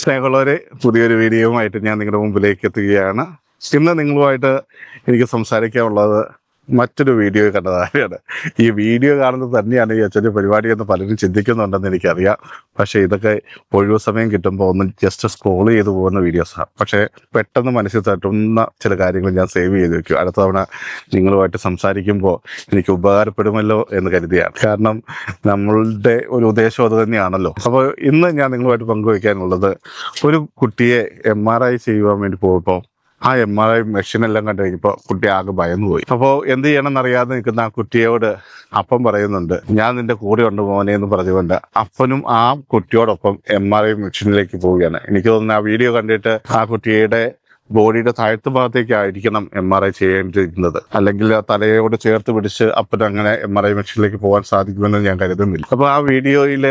സ്നേഹമുള്ളവരെ, പുതിയൊരു വീഡിയോയുമായിട്ട് ഞാൻ നിങ്ങളുടെ മുമ്പിലേക്ക് എത്തുകയാണ്. ഇന്ന് നിങ്ങളുമായിട്ട് എനിക്ക് സംസാരിക്കാനുള്ളത് മറ്റൊരു വീഡിയോ കണ്ടതാണ്. ഈ വീഡിയോ കാണുന്നത് തന്നെയാണ് ഈ അച്ഛൻ്റെ പരിപാടിയെന്ന് പലരും ചിന്തിക്കുന്നുണ്ടെന്ന് എനിക്കറിയാം. പക്ഷേ ഇതൊക്കെ ഒഴിവു സമയം കിട്ടുമ്പോൾ ഒന്ന് ജസ്റ്റ് സ്ക്രോൾ ചെയ്ത് പോകുന്ന വീഡിയോസാണ്. പക്ഷേ പെട്ടെന്ന് മനസ്സിൽ തട്ടുന്ന ചില കാര്യങ്ങൾ ഞാൻ സേവ് ചെയ്ത് വെക്കും. അടുത്ത തവണ നിങ്ങളുമായിട്ട് സംസാരിക്കുമ്പോൾ എനിക്ക് ഉപകാരപ്പെടുമല്ലോ എന്ന് കരുതിയാണ്. കാരണം നമ്മളുടെ ഒരു ഉദ്ദേശം അത് തന്നെയാണല്ലോ. അപ്പോൾ ഇന്ന് ഞാൻ നിങ്ങളുമായിട്ട് പങ്കുവയ്ക്കാനുള്ളത്, ഒരു കുട്ടിയെ MRI ചെയ്യുവാൻ വേണ്ടി പോകുമ്പോൾ ആ MRI മെഷീനെല്ലാം കണ്ടു കഴിഞ്ഞപ്പോൾ കുട്ടി ആകെ ഭയന്നു പോയി. അപ്പോൾ എന്ത് ചെയ്യണമെന്നറിയാതെ നിൽക്കുന്ന ആ കുട്ടിയോട് അപ്പം പറയുന്നുണ്ട്, ഞാൻ നിന്റെ കൂടെ ഉണ്ട് മോനെ എന്ന് പറഞ്ഞുകൊണ്ട് അപ്പനും ആ കുട്ടിയോടൊപ്പം MRI മെഷീനിലേക്ക് പോവുകയാണ്. എനിക്ക് തോന്നുന്നു ആ വീഡിയോ കണ്ടിട്ട് ആ കുട്ടിയുടെ ബോഡിയുടെ താഴത്തെ ഭാഗത്തേക്കായിരിക്കണം MRI ചെയ്യേണ്ടിയിരുന്നത്. അല്ലെങ്കിൽ ആ തലയോട് ചേർത്ത് പിടിച്ച് അപ്പൻ അങ്ങനെ MRI മെഷീനിലേക്ക് പോകാൻ സാധിക്കുമെന്ന് ഞാൻ കരുതുന്നില്ല. അപ്പോൾ ആ വീഡിയോയിൽ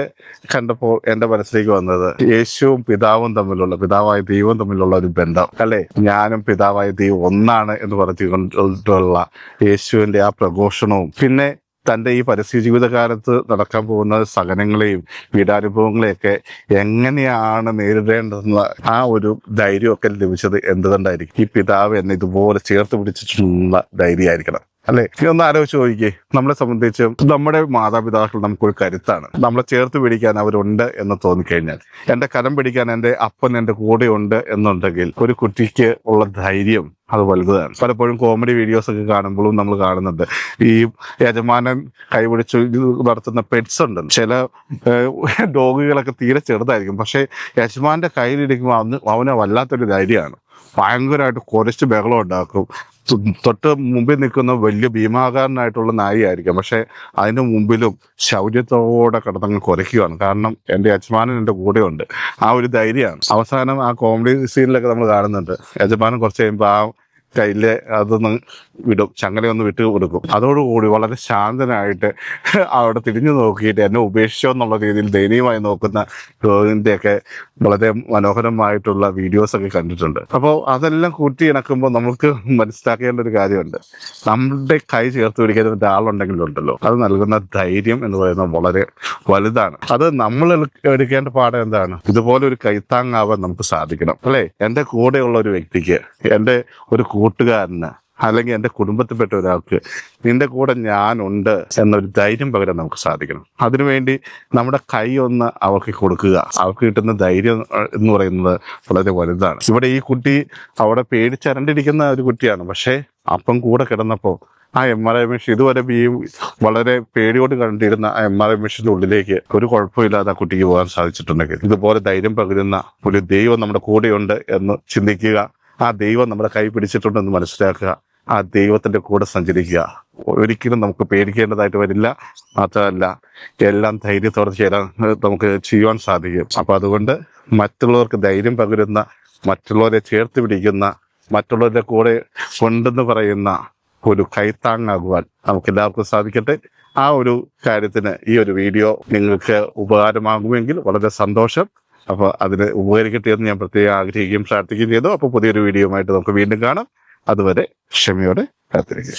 കണ്ടപ്പോൾ എൻ്റെ മനസ്സിലേക്ക് വന്നത് യേശുവും പിതാവായ ദൈവവും തമ്മിലുള്ള ഒരു ബന്ധം അല്ലേ. ഞാനും പിതാവായ ദൈവം ഒന്നാണ് എന്ന് പറഞ്ഞുകൊണ്ടുള്ള യേശുവിൻ്റെ ആ പ്രഘോഷണവും, പിന്നെ തൻ്റെ ഈ പരസ്യ ജീവിതകാലത്ത് നടക്കാൻ പോകുന്ന സഹനങ്ങളെയും പീഡാനുഭവങ്ങളെയൊക്കെ എങ്ങനെയാണ് നേരിടേണ്ടതെന്ന ആ ഒരു ധൈര്യമൊക്കെ ലഭിച്ചത് എന്തുകൊണ്ടായിരിക്കും? ഈ പിതാവ് എന്നെ ഇതുപോലെ ചേർത്ത് പിടിച്ചിട്ടുള്ള ധൈര്യമായിരിക്കണം അല്ലെ. ഇതൊന്ന് ആലോചിച്ച് നോക്കിക്കേ. നമ്മളെ സംബന്ധിച്ച് നമ്മുടെ മാതാപിതാക്കൾ നമുക്കൊരു കരുത്താണ്. നമ്മളെ ചേർത്ത് പിടിക്കാൻ അവരുണ്ട് എന്ന് തോന്നിക്കഴിഞ്ഞാൽ, എൻ്റെ കരം പിടിക്കാൻ എൻ്റെ അപ്പൻ എൻ്റെ കൂടെ ഉണ്ട് എന്നുണ്ടെങ്കിൽ ഒരു കുട്ടിക്ക് ഉള്ള ധൈര്യം അത് വലുതാണ്. പലപ്പോഴും കോമഡി വീഡിയോസ് ഒക്കെ കാണുമ്പോഴും നമ്മൾ കാണുന്നുണ്ട്, ഈ യജമാനൻ കൈപിടിച്ച് നടത്തുന്ന പെറ്റ്സ് ഉണ്ട്. ചില ഡോഗുകളൊക്കെ തീരെ ചെറുതായിരിക്കും, പക്ഷെ യജമാന്റെ കയ്യിലിരിക്കുമ്പോൾ അവന് വല്ലാത്തൊരു ധൈര്യമാണ്. ഭയങ്കരമായിട്ട് കുറച്ച് ബഹളം ഉണ്ടാക്കും. തൊട്ട് മുമ്പിൽ നിൽക്കുന്ന വലിയ ഭീമാകാരനായിട്ടുള്ള നായിയായിരിക്കാം, പക്ഷെ അതിന് മുമ്പിലും ശൗര്യത്തോടെ കിടന്നങ്ങ് കുറയ്ക്കുകയാണ്. കാരണം എൻ്റെ യജമാനൻ എൻ്റെ കൂടെ ഉണ്ട്. ആ ഒരു ധൈര്യമാണ്. അവസാനം ആ കോമഡി സീനിലൊക്കെ നമ്മൾ കാണുന്നുണ്ട്, യജമാനൻ കുറച്ച് കഴിയുമ്പോൾ ആ കയ്യിലെ അതൊന്ന് വിടും, ചങ്ങലയൊന്ന് വിട്ട് കൊടുക്കും. അതോടുകൂടി വളരെ ശാന്തനായിട്ട് അവിടെ തിരിഞ്ഞു നോക്കിയിട്ട് എന്നെ ഉപേക്ഷിച്ചോ എന്നുള്ള രീതിയിൽ ദയനീയമായി നോക്കുന്ന രോഗിൻ്റെയൊക്കെ വളരെ മനോഹരമായിട്ടുള്ള വീഡിയോസൊക്കെ കണ്ടിട്ടുണ്ട്. അപ്പോൾ അതെല്ലാം കൂട്ടി ഇണക്കുമ്പോൾ നമുക്ക് മനസ്സിലാക്കേണ്ട ഒരു കാര്യമുണ്ട്, നമ്മുടെ കൈ ചേർത്ത് പിടിക്കുന്ന ഒരാളുണ്ടെങ്കിലുണ്ടല്ലോ, അത് നൽകുന്ന ധൈര്യം എന്ന് പറയുന്നത് വളരെ വലുതാണ്. അത് നമ്മൾ എടുക്കേണ്ട പാഠം എന്താണ്? ഇതുപോലെ ഒരു കൈത്താങ്ങാവാൻ നമുക്ക് സാധിക്കണം അല്ലേ. എൻ്റെ കൂടെയുള്ള ഒരു വ്യക്തിക്ക്, എൻ്റെ ഒരു കൂട്ടുകാരന്, അല്ലെങ്കിൽ എൻ്റെ കുടുംബത്തിൽപ്പെട്ട ഒരാൾക്ക് നിന്റെ കൂടെ ഞാനുണ്ട് എന്നൊരു ധൈര്യം പകരാൻ നമുക്ക് സാധിക്കണം. അതിനുവേണ്ടി നമ്മുടെ കൈ ഒന്ന് അവർക്ക് കൊടുക്കുക. അവർക്ക് കിട്ടുന്ന ധൈര്യം എന്ന് പറയുന്നത് വളരെ വലുതാണ്. ഇവിടെ ഈ കുട്ടി അവിടെ പേടിച്ചരണ്ടിരിക്കുന്ന ഒരു കുട്ടിയാണ്, പക്ഷേ അപ്പം കൂടെ കിടന്നപ്പോൾ ആ MRI മെഷീൻ, ഇതുവരെ വളരെ പേടിയോട് കണ്ടിരുന്ന ആ MRI മെഷീൻ്റെ ഉള്ളിലേക്ക് ഒരു കുഴപ്പമില്ലാതെ ആ കുട്ടിക്ക് പോകാൻ സാധിച്ചിട്ടുണ്ടെങ്കിൽ, ഇതുപോലെ ധൈര്യം പകരുന്ന ഒരു ദൈവം നമ്മുടെ കൂടെയുണ്ട് എന്ന് ചിന്തിക്കുക. ആ ദൈവം നമ്മുടെ കൈ പിടിച്ചിട്ടുണ്ടെന്ന് മനസ്സിലാക്കുക. ആ ദൈവത്തിന്റെ കൂടെ സഞ്ചരിക്കുക. ഒരിക്കലും നമുക്ക് പേടിക്കേണ്ടതായിട്ട് വരില്ല. മാത്രമല്ല, എല്ലാം ധൈര്യത്തോടെ ചേരാൻ നമുക്ക് ചെയ്യുവാൻ സാധിക്കും. അപ്പൊ അതുകൊണ്ട് മറ്റുള്ളവർക്ക് ധൈര്യം പകരുന്ന, മറ്റുള്ളവരെ ചേർത്ത് പിടിക്കുന്ന, മറ്റുള്ളവരുടെ കൂടെ ഉണ്ടെന്ന് പറയുന്ന ഒരു കൈത്താങ്ങാകുവാൻ നമുക്ക് എല്ലാവർക്കും സാധിക്കട്ടെ. ആ ഒരു കാര്യത്തിന് ഈ ഒരു വീഡിയോ നിങ്ങൾക്ക് ഉപകാരമാകുമെങ്കിൽ വളരെ സന്തോഷം. അപ്പോൾ അതിന് ഉപകരിക്കട്ടെ എന്ന് ഞാൻ പ്രത്യേകം ആഗ്രഹിക്കുകയും പ്രാർത്ഥിക്കുകയും ചെയ്തു. അപ്പോൾ പുതിയൊരു വീഡിയോയുമായിട്ട് നമുക്ക് വീണ്ടും കാണാം. അതുവരെ ക്ഷമയോടെ കാത്തിരിക്കുക.